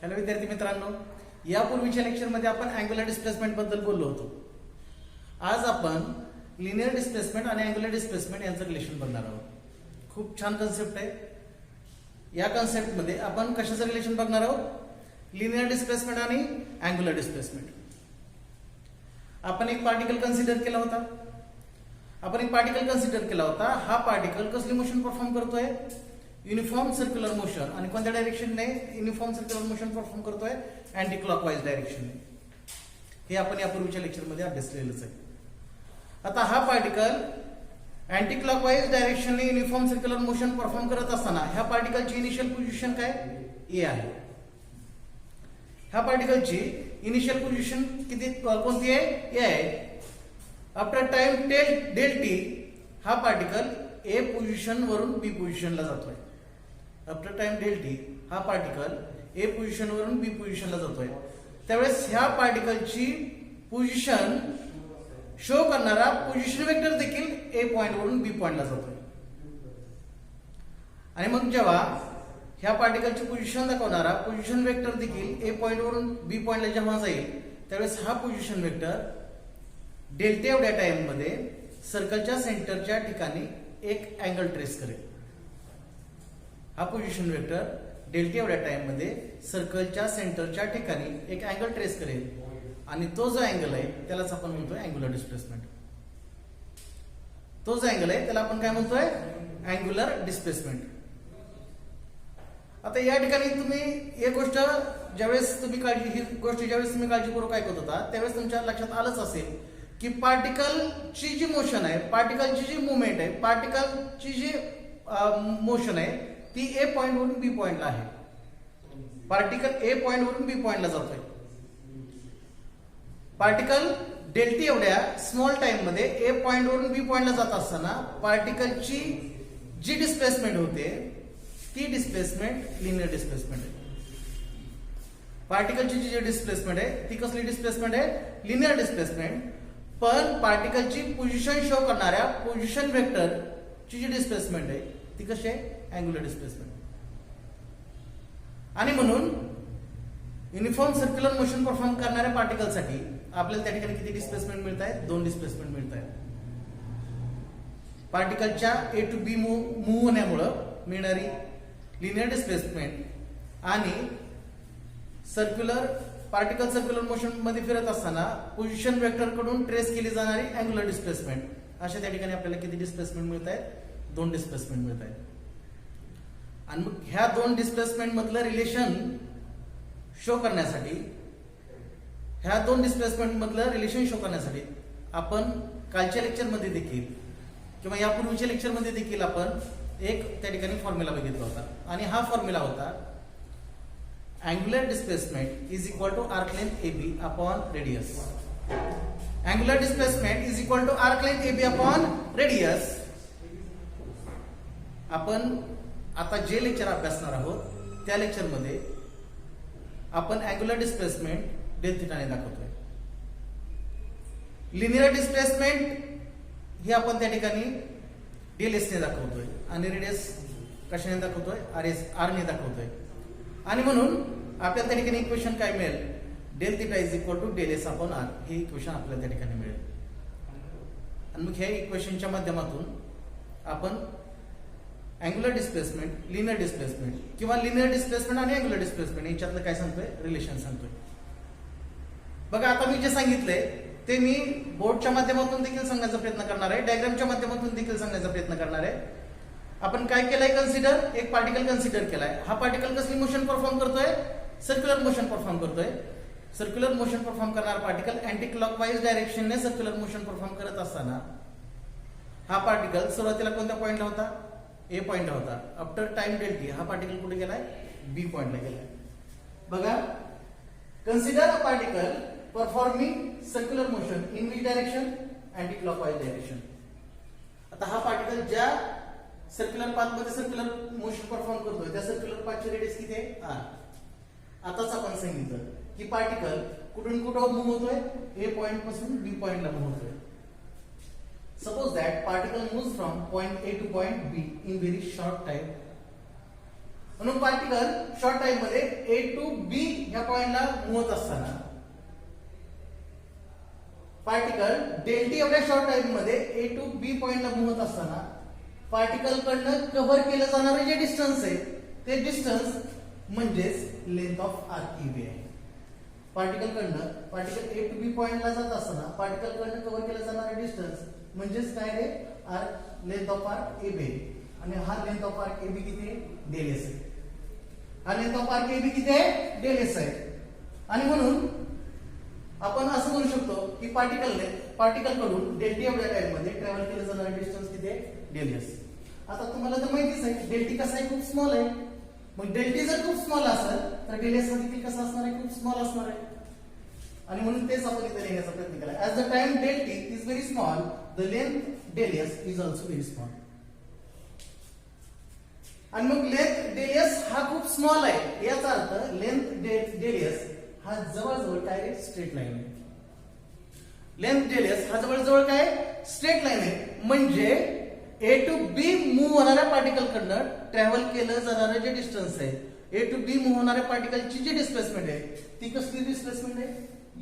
Hello विद्यार्थी मित्रांनो, यापूर्वीच्या लेक्चरमध्ये आपण अँग्युलर डिस्प्लेसमेंट बद्दल बोललो होतो. आज आपण लिनियर डिस्प्लेसमेंट आणि अँग्युलर डिस्प्लेसमेंट यांचं रिलेशन बघणार आहोत. खूप छान कन्सेप्ट आहे. या कन्सेप्टमध्ये आपण कशाचं रिलेशन बघणार आहोत? लिनियर डिस्प्लेसमेंट आणि अँग्युलर डिस्प्लेसमेंट. आपण एक पार्टिकल कन्सिडर केला होता. हा पार्टिकल कसली मोशन परफॉर्म करतोय? Uniform circular motion. आणि कोणत्या डायरेक्शनने युनिफॉर्म सर्क्युलर मोशन परफॉर्म करतोय? अँटी क्लॉकवाईज डायरेक्शनने. हे आपण यापूर्वीच्या लेक्चरमध्ये अभ्यास केलेलंच आहे. आता हा पार्टिकल अँटी क्लॉकवाईज डायरेक्शनने युनिफॉर्म सर्क्युलर मोशन परफॉर्म करत असताना ह्या पार्टिकलची इनिशियल पोझिशन काय? ए आहे. ह्या पार्टिकलची इनिशियल पोझिशन कोणती आहे? ए आहे. आफ्टर टाइम डेल टी हा पार्टिकल ए पोझिशन वरून बी पोझिशनला जातोय. आफ्टर टाइम डेल टी हा पार्टिकल ए पोझिशन वरून बी पोझिशनला जातोय. त्यावेळेस ह्या पार्टिकलची पोझिशन शो करणारा पोझिशन वेक्टर देखील ए पॉइंट वरून बी पॉइंटला जातोय. आणि मग जेव्हा ह्या पार्टिकलची पोझिशन दाखवणारा पोझिशन वेक्टर देखील ए पॉइंट वरून बी पॉइंटला जेव्हा जाईल त्यावेळेस हा पोझिशन वेक्टर डेल्टा एवढ्या टाइम मध्ये सर्कलच्या सेंटरच्या ठिकाणी एक अँगल ट्रेस करेल. हा पोझिशन वेक्टर डेल्टा एवढ्या टाइम मध्ये सर्कलच्या सेंटरच्या ठिकाणी एक अँगल ट्रेस करेल. आणि तो जो अँगल आहे त्यालाच आपण म्हणतोय अँग्युलर डिस्प्लेसमेंट. तो जो अँगल आहे त्याला आपण काय म्हणतोय? Angular displacement. आता या ठिकाणी तुम्ही एक गोष्ट ज्यावेळेस तुम्ही काळजीपूर्वक ऐकत होता त्यावेळेस तुमच्या लक्षात आलंच असेल की पार्टिकलची जी मोशन आहे, पार्टिकलची जी मुवमेंट आहे, पार्टिकलची जी मोशन आहे ती ए पॉइंट वरून बी पॉइंटला आहे. पार्टिकल ए पॉइंट वरून बी पॉइंटला जातोय. पार्टिकल डेल्टा एवढ्या स्मॉल टाइम मध्ये ए पॉइंट वरून बी पॉइंटला जात असताना पार्टिकलची जी डिस्प्लेसमेंट होते ती डिस्प्लेसमेंट लिनियर डिस्प्लेसमेंट आहे. पार्टिकलची जी डिस्प्लेसमेंट आहे ती कसली डिस्प्लेसमेंट आहे? Linear displacement. पण पार्टिकलची पोझिशन शो करणाऱ्या पोझिशन वेक्टरची जी डिस्प्लेसमेंट आहे ती कशी आहे? Angular displacement. आणि म्हणून युनिफॉर्म सर्क्युलर मोशन परफॉर्म करणाऱ्या पार्टिकलसाठी आपल्याला त्या ठिकाणी किती डिस्प्लेसमेंट मिळत आहे? 2 डिस्प्लेसमेंट मिळत आहे. पार्टिकलच्या ए टू बी मूव्ह होण्यामुळे मिळणारी लिनियर डिस्प्लेसमेंट आणि पार्टिकल सर्क्युलर मोशन मध्ये फिरत असताना पोझिशन वेक्टर कडून ट्रेस केली जाणारी अँग्युलर डिस्प्लेसमेंट, अशा त्या ठिकाणी आपल्याला किती डिस्प्लेसमेंट मिळत आहेत? 2 डिस्प्लेसमेंट मिळत आहेत. आणि मग ह्या 2 डिस्प्लेसमेंट मधलं रिलेशन शो करण्यासाठी आपण कालच्या लेक्चरमध्ये देखील किंवा यापूर्वीच्या लेक्चरमध्ये देखील आपण एक त्या ठिकाणी फॉर्म्युला बघितला होता. आणि हा फॉर्म्युला होता angular displacement is equal to arc length AB upon radius. Angular displacement is equal to arc length AB upon radius. आपण आता जे लेक्चर अभ्यासणार आहोत त्या लेक्चरमध्ये आपण अँग्युलर डिस्प्लेसमेंट डेल थिटाने दाखवतोय. लिनियर डिस्प्लेसमेंट हे आपण त्या ठिकाणी डेल एस ने दाखवतोय आणि रेडियस कशाने दाखवतोय? आर ने दाखवतोय. आणि म्हणून आपल्याला त्या ठिकाणी इक्वेशन काय मिळेल? Del theta is equal to del S upon R हे इक्वेशन आपल्याला त्या ठिकाणी मिळेल. आणि मग ह्या इक्वेशनच्या माध्यमातून आपण अँग्युलर डिस्प्लेसमेंट, लिनियर डिस्प्लेसमेंट किंवा लिनियर डिस्प्लेसमेंट आणि अँग्युलर डिस्प्लेसमेंट यांच्यातलं काय सांगतोय? रिलेशन सांगतोय. बघा आता मी जे सांगितलंय ते मी बोर्डच्या माध्यमातून देखील सांगण्याचा प्रयत्न करणार आहे, डायग्रामच्या माध्यमातून देखील सांगण्याचा प्रयत्न करणार आहे. आपण काय केलंय? एक पार्टिकल कन्सिडर केलाय. हा पार्टिकल कसली मोशन परफॉर्म करतोय? सर्क्युलर मोशन परफॉर्म करतोय. सर्क्युलर मोशन परफॉर्म करणारा पार्टिकल अँटी क्लॉकवाईज डायरेक्शनने सर्क्युलर मोशन परफॉर्म करत असताना हा पार्टिकल सुरुवातीला कोणत्या पॉइंटला होता? ए पॉइंटला होता. आफ्टर टाइम डेल टी हा पार्टिकल कुठे गेलाय? बी पॉइंटला गेलाय. बघा, consider a particle performing circular motion in which direction? Anti clockwise direction. आता हा पार्टिकल ज्या सर्क्युलर पाथ मध्ये सर्क्युलर मोशन परफॉर्म करतोय त्या सर्क्युलर पाथची रेडियस किती आहे? आर. आताच आपण सांगितलं की पार्टिकल कुठून कुठं मूव्ह होतोय? ए पॉइंट पासून बी पॉइंटला मूव्ह होतोय. Suppose that particle moves from point A to point B in very short time. म्हणून पार्टिकल शॉर्ट टाइम मध्ये ए टू बी ह्या पॉइंटला मूव्ह होत असताना पार्टिकल डेल टी एवढ्या शॉर्ट टाइम मध्ये ए टू बी पॉइंटला मूव्ह होत असताना पार्टिकल कडनं कव्हर केलं जाणारे जे डिस्टन्स आहे ते डिस्टन्स म्हणजेच length of arc E B आहे. पार्टिकल ए टू बी पॉइंटला जात असताना पार्टिकल कडनं कव्हर केलं जाणारे डिस्टन्स म्हणजेच काय रे arc length of arc A B आणि हा length of arc A B किती आहे डेल एस आहे. हा length of arc A B किती आहे डेल एस आहे. आणि म्हणून आपण असं म्हणू शकतो की पार्टिकल कडून डेल टी एवढ्या टाइम मध्ये ट्रॅव्हल केलं जाणारे डिस्टन्स किती आहे डेल एस. आता तुम्हाला तर माहितीच आहे डेल टी कसा आहे खूप स्मॉल आहे. मग डेल टी जर खूप स्मॉल असेल तर डेल एस देखील कसा असणार आहे खूप स्मॉल असणार आहे. आणि म्हणून तेच आपण इथे लिहिण्याचा प्रयत्न केला. As the time del T is very small the length del S is also very small. आणि मग लेंथ डेल एस हा खूप स्मॉल आहे याचा अर्थ लेंथ डेल एस हा जवळजवळ काय स्ट्रेट लाईन आहे. लेंथ डेल एस हा जवळजवळ काय स्ट्रेट लाईन आहे. म्हणजे ए टू बी मूव्ह होणाऱ्या पार्टिकल कडनं ट्रॅव्हल केलं जाणारं जे डिस्टन्स आहे ए टू बी मूव्ह होणाऱ्या पार्टिकलची जी डिस्प्लेसमेंट आहे ती कसली डिस्प्लेसमेंट आहे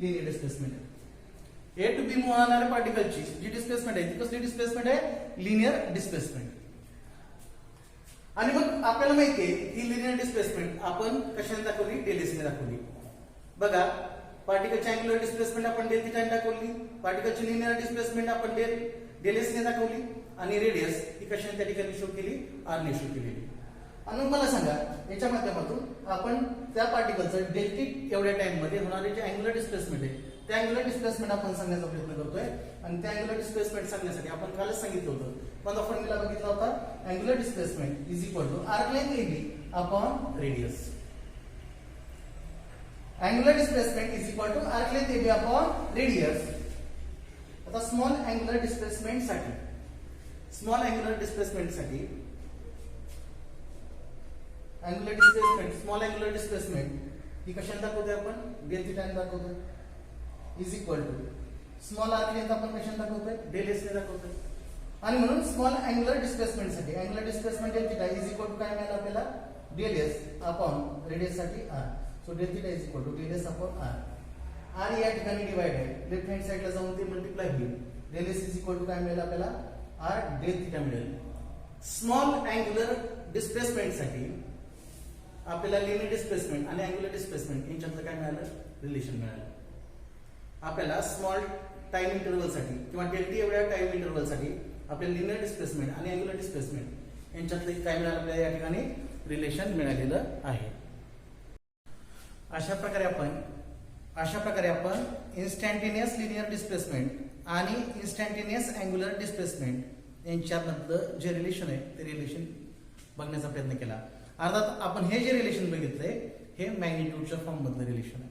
लिनियर डिस्प्लेसमेंट आहे. ए टू बी मूव्ह होणाऱ्या पार्टिकलची जी डिस्प्लेसमेंट आहे ती कसली डिस्प्लेसमेंट आहे लिनियर डिस्प्लेसमेंट. आणि मग आपल्याला माहितीये ही लिनियर डिस्प्लेसमेंट आपण कशाने दाखवली डेल एस ने दाखवली. बघा पार्टिकलची अँग्युलर डिस्प्लेसमेंट आपण डेल थिटा ने दाखवली. पार्टिकलची लिनियर डिस्प्लेसमेंट आपण डेल एस ने दाखवली आणि रेडियस ही कशाने त्या ठिकाणी शो केली आर ने शो केलेली. आणि मला सांगा याच्या माध्यमातून आपण त्या पार्टिकलचं डेल टी एवढ्या टाइम मध्ये होणारे जे अँग्युलर डिस्प्लेसमेंट आहे त्या अँग्युलर डिस्प्लेसमेंट आपण सांगण्याचा प्रयत्न करतोय. आणि त्या अँग्युलर डिस्प्लेसमेंट सांगण्यासाठी आपण कालच सांगितलं होतं कोणता फॉर्म्युला बघितला होता angular displacement is equal to arc length A B upon radius. Angular displacement is equal to arc length A B upon radius. आता स्मॉल अँग्युलर डिस्प्लेसमेंट साठी स्मॉल अँग्युलर डिस्प्लेसमेंट ही कशाने दाखवतोय आपण डेल थिटा ने दाखवतोय is equal to small arc length आपण कशाने दाखवतोय डेल एस ने दाखवतोय. आणि म्हणून स्मॉल अँग्युलर डिस्प्लेसमेंट साठी angular displacement del theta is equal to काय मिळालं आपल्याला डेल एस अपॉन रेडियस साठी R. So del theta is equal to del S upon R. R या ठिकाणी डिवाइड आहे लेफ्ट हँड साइडला जाऊन ते मल्टिप्लाय होईल. Del S is equal to काय मिळेल आपल्याला आर डेल थिटा मिळेल. स्मॉल अँग्युलर डिस्प्लेसमेंट साठी आपल्याला लिनियर डिस्प्लेसमेंट आणि अँग्युलर डिस्प्लेसमेंट यांच्यातलं काय मिळालं रिलेशन मिळालं. आपल्याला स्मॉल टाइम इंटरव्हल साठी किंवा डेल टी एवढ्या टाइम इंटरव्हल साठी आपल्याला लिनियर डिस्प्लेसमेंट आणि अँग्युलर डिस्प्लेसमेंट यांच्यातलं काय मिळालं आपल्याला या ठिकाणी रिलेशन मिळालेलं आहे. अशा प्रकारे आपण इन्स्टंटेनियस लिनियर डिस्प्लेसमेंट आणि इन्स्टंटेनियस अँग्युलर डिस्प्लेसमेंट यांच्यामधलं जे रिलेशन आहे ते रिलेशन बघण्याचा प्रयत्न केला. अर्थात आपण हे जे रिलेशन बघितलंय हे मॅग्निट्यूडच्या फॉर्म मधलं रिलेशन आहे.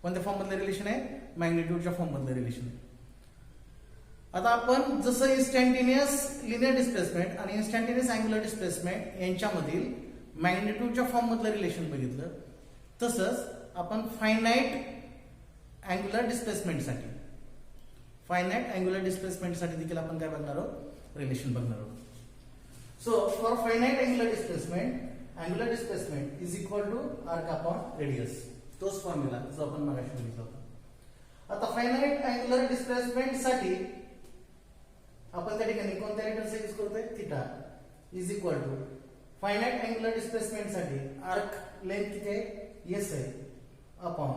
कोणत्या फॉर्म मधलं रिलेशन आहे मॅग्निट्यूडच्या फॉर्म मधलं रिलेशन आहे. आता आपण जसं इन्स्टंटेनियस लिनियर डिस्प्लेसमेंट आणि इन्स्टंटेनियस अँग्युलर डिस्प्लेसमेंट यांच्यामधील मॅग्निट्यूडच्या फॉर्म मधलं रिलेशन बघितलं तसंच आपण फायनाइट अँग्युलर डिस्प्लेसमेंट साठी देखील आपण काय बघणार आहोत रिलेशन बघणार आहोत. So for finite angular displacement is equal to arc upon radius. तोच फॉर्म्युला जो आपण मगाशी बघितला होता. आता फायनाइट अँग्युलर डिस्प्लेसमेंट साठी आपण त्या ठिकाणी कोणत्या लेटरचा यूज करतोय theta is equal to finite angular displacement साठी आर्क लेंथ किती आहे एस आहे अपॉन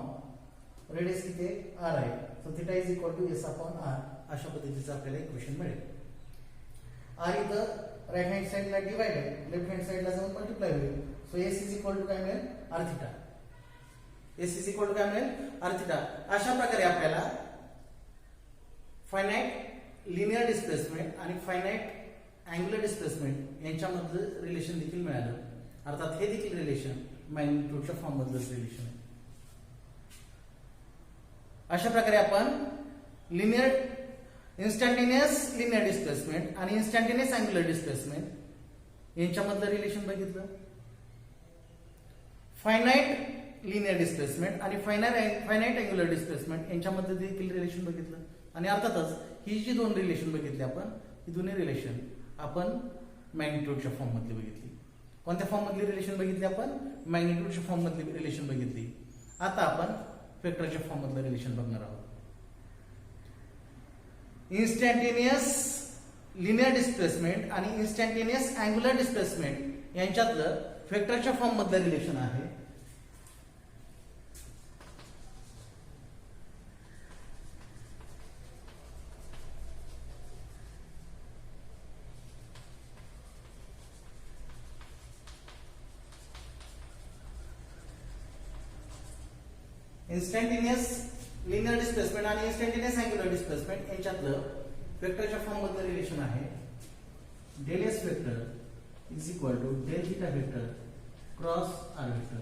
रेडियस किती आहे आर आहे. So theta is equal to S upon R. अशा पद्धतीचं आपल्याला इक्वेशन मिळेल. आर इथं राइट हँड साइडला डिवाइड आहे लेफ्ट हँड साइडला जाऊन मल्टिप्लाय होईल. So S is equal to काय मिळेल R theta. S is equal to काय मिळेल आर थिटा. अशा प्रकारे आपल्याला फायनाइट लिनियर डिस्प्लेसमेंट आणि फायनाइट अँग्युलर डिस्प्लेसमेंट यांच्यामधलं रिलेशन देखील मिळालं. अर्थात हे देखील रिलेशन मॅग्निट्यूडच्या फॉर्म मधलं रिलेशन आहे. अशा प्रकारे आपण इन्स्टंटेनियस लिनियर डिस्प्लेसमेंट आणि इन्स्टंटेनियस अँग्युलर डिस्प्लेसमेंट यांच्यामधलं रिलेशन बघितलं. फायनाइट लिनियर डिस्प्लेसमेंट आणि फायनाइट अँग्युलर डिस्प्लेसमेंट यांच्यामध्ये देखील रिलेशन बघितलं. आणि अर्थातच ही जी दोन रिलेशन बघितली आपण ही दोन्ही रिलेशन आपण मॅग्निट्यूडच्या फॉर्म मध्ये बघितली. कोणत्या फॉर्म मधली रिलेशन बघितली आपण? मॅग्निट्यूडच्या फॉर्म मधली रिलेशन बघितली. आता आपण वेक्टरच्या फॉर्म मधलं रिलेशन बघणार आहोत. इन्स्टंटेनियस लिनियर डिस्प्लेसमेंट आणि इन्स्टंटेनियस अँग्युलर डिस्प्लेसमेंट यांच्यातलं वेक्टरच्या फॉर्म मधलं रिलेशन आहे. इन्स्टंटेनियस लिनियर डिस्प्लेसमेंट आणि इन्स्टंटेनियस अँग्युलर डिस्प्लेसमेंट यांच्यातलं वेक्टरच्या फॉर्म मधलं रिलेशन आहे. Del S vector is equal to del theta vector cross R vector.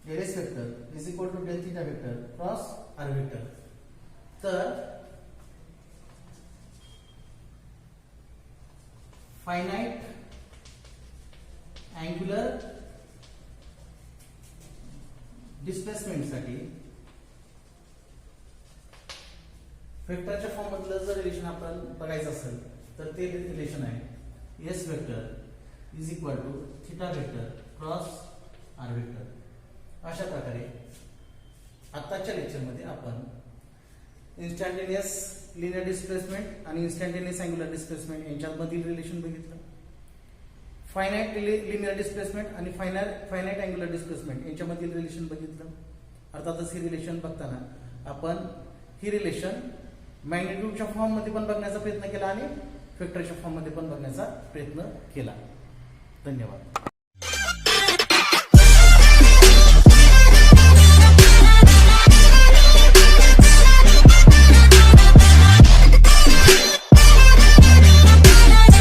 Del S vector is equal to del theta vector cross R vector. तर finite angular displacement साठी वेक्टरच्या form मधलं जर relation आपण बघायचं असेल तर ते रिलेशन आहे S vector is equal to theta vector cross R vector. अशा प्रकारे आताच्या लेक्चरमध्ये आपण इन्स्टंटेनियस लिनियर डिस्प्लेसमेंट आणि इन्स्टंटेनियस अँग्युलर डिस्प्लेसमेंट यांच्यामधील रिलेशन बघितलं. फायनाइट लिनियर डिस्प्लेसमेंट आणि फायनाइट अँग्युलर डिस्प्लेसमेंट यांच्यामधील रिलेशन बघितलं. अर्थातच ही रिलेशन बघताना आपण ही रिलेशन मॅग्निट्यूडच्या फॉर्म मध्ये पण बघण्याचा प्रयत्न केला आणि वेक्टरच्या फॉर्म मध्ये पण बघण्याचा प्रयत्न केला. धन्यवाद.